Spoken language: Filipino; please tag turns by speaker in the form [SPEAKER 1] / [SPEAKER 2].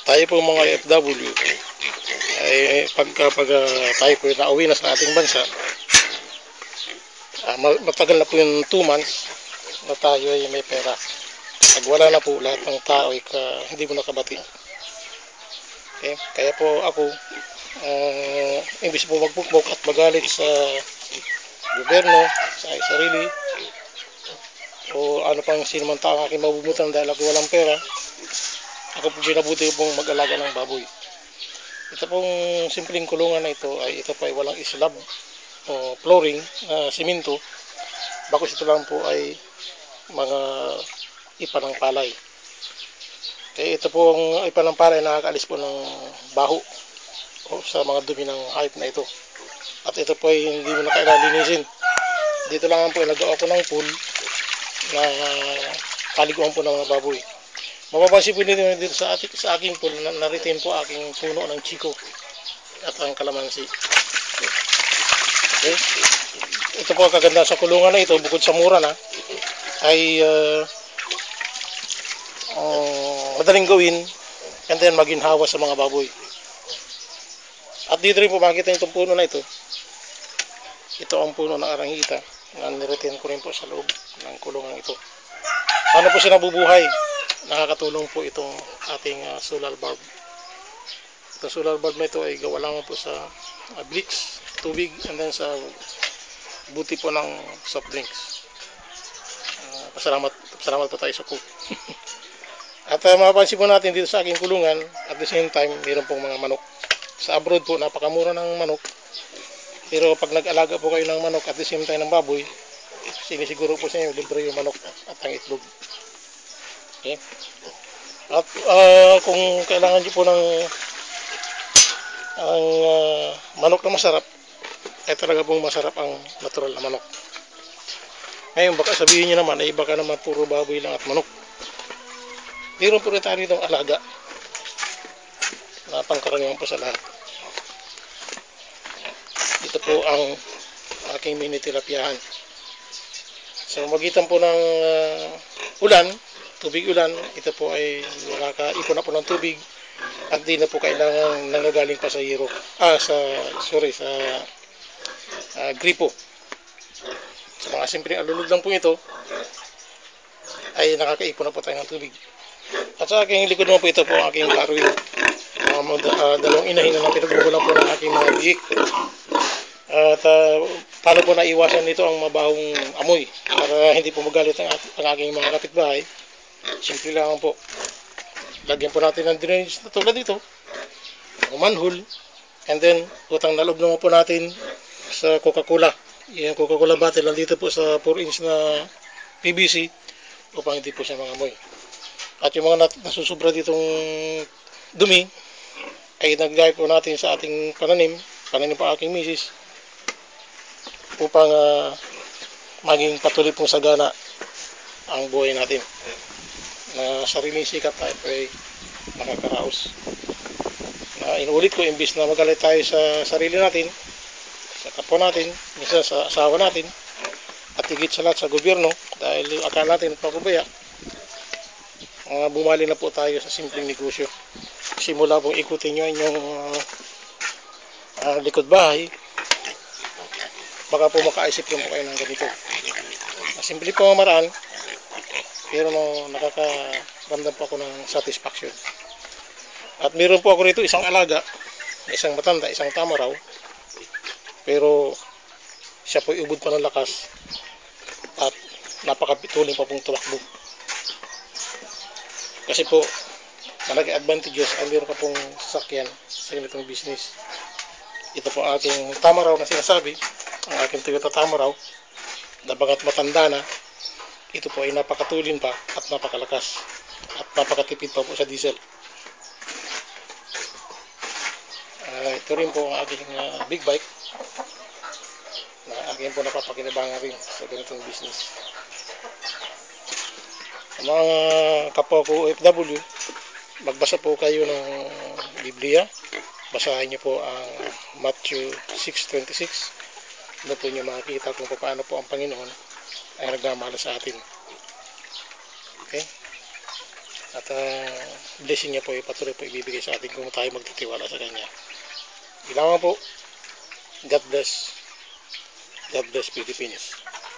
[SPEAKER 1] tayo po mga OFW ay pag tayo po nauwi na sa ating bansa, matagal na po yung 2 months na tayo ay may pera. Pag wala na po lahat ng tao ay hindi mo nakabati. Okay? Kaya po ako, imbis po magbukbok at magalit sa gobyerno, sa sarili, o ano pang sino man tao aking mabumutan dahil ako walang pera, ako po binabuti ko pong mag-alaga ng baboy. Ito pong simpleng kulungan na ito ay ito po ay walang slab o flooring, simento. Bakos ito lang po ay mga ipa ng palay. Kaya ito pong ipa ng palay nakakaalis po ng baho o sa mga dumi ng hayop na ito. At ito po ay hindi mo na kailangan linisin. Dito lang po ay nagawa ko ng pool na kaliguan po ng mga baboy. Mapapansin po dito sa aking pool na na-retain po aking puno ng chiko at ang kalamansi. Okay. Ito po ang kaganda sa kulungan na ito, bukod sa mura na, ay madaling gawin and then maginhawa sa mga baboy. At dito rin po makikita itong puno na ito. Ito ang puno ng arangita na niretain ko rin po sa loob ng kulungan ito. Paano po siya nabubuhay? Nakakatulong po itong ating solar bulb. Itong solar bulb na ito ay gawa lamang po sa bleach, tubig, and then sa buti po ng soft drinks. Pasalamat po tayo sa Coke. At mapapansin po natin dito sa aking kulungan, at the same time, mayroon pong mga manok. Sa abroad po, napakamura ng manok. Pero pag nag-alaga po kayo ng manok at the same time ng baboy, sinisiguro po sa inyo, libre yung manok at ang itlog. Okay. At kung kailangan nyo po ng manok na masarap, ay talaga pong masarap ang natural na manok. Ngayon baka sabihin nyo naman ay baka naman puro baboy lang at manok. Meron po rin tayo ditong alaga na pangkaraniwan po sa lahat. Ito po ang aking mini tilapiahan. So magitan po ng ulan, tubig ulan, ito po ay nakakaipon na po ng tubig at di na po kailangan nanggagaling pa sa sa gripo. Sa mga simpleng alulod lang po ito ay nakakaipon na po tayo ng tubig. At sa aking likod naman po ito po ang aking paruin. Dalawang inahin na pinagbubulan po ng aking mga biik. At paano po naiwasan nito ang mabahong amoy para hindi po magalit ang aking mga kapitbahay. Simple lang po. Lagyan po natin ng drainage na tulad dito, manhole, and then utang na loob naman po natin sa Coca-Cola. Yung Coca-Cola bottle nandito po sa 4-inch na PVC upang hindi po siya mangamoy. At yung mga nasusubra ditong dumi ay naggayat po natin sa ating pananim po aking misis upang maging patuloy pong sagana ang buhay natin. Na sariling sikap tayo ay makakaraos. Inuulit ko, imbis na magalit tayo sa sarili natin, sa kapwa natin, minsan sa asawa natin, at higit sa lahat sa gobyerno, dahil akala natin papabaya, bumali na po tayo sa simpleng negosyo. Simula pong ikutin nyo inyong likod bahay, baka po makaisip lang po kayo ng ganito. Simple po ang maraan, pero nakakaramdam po ako ng satisfaction. At meron po ako rito isang alaga, isang matanda, isang tama raw, pero siya po ubod pa ng lakas at napakapituloy pa pong tumakbo. Kasi po, malaki advantages ay meron ka pong sasakyan sa ganitong business. Ito po ang aking tama raw na sinasabi, ang aking Toyota Tamaraw, na bagat matanda na, ito po ay napakatulin pa at napakalakas at napakatipid pa po sa diesel. Ito rin po ang aking big bike na aking po napapakinabangan rin sa ganitong business. Mga kapwa ko OFW, magbasa po kayo ng Biblia. Basahin niyo po ang Matthew 6:26. Doon po niyo makikita kung paano po ang Panginoon ay nagmamahal sa atin. Okay? At blessing niya po ay patuloy po ibibigay sa atin kung tayo magtitiwala sa Kanya. Ilangan po. God bless. God bless Philippines.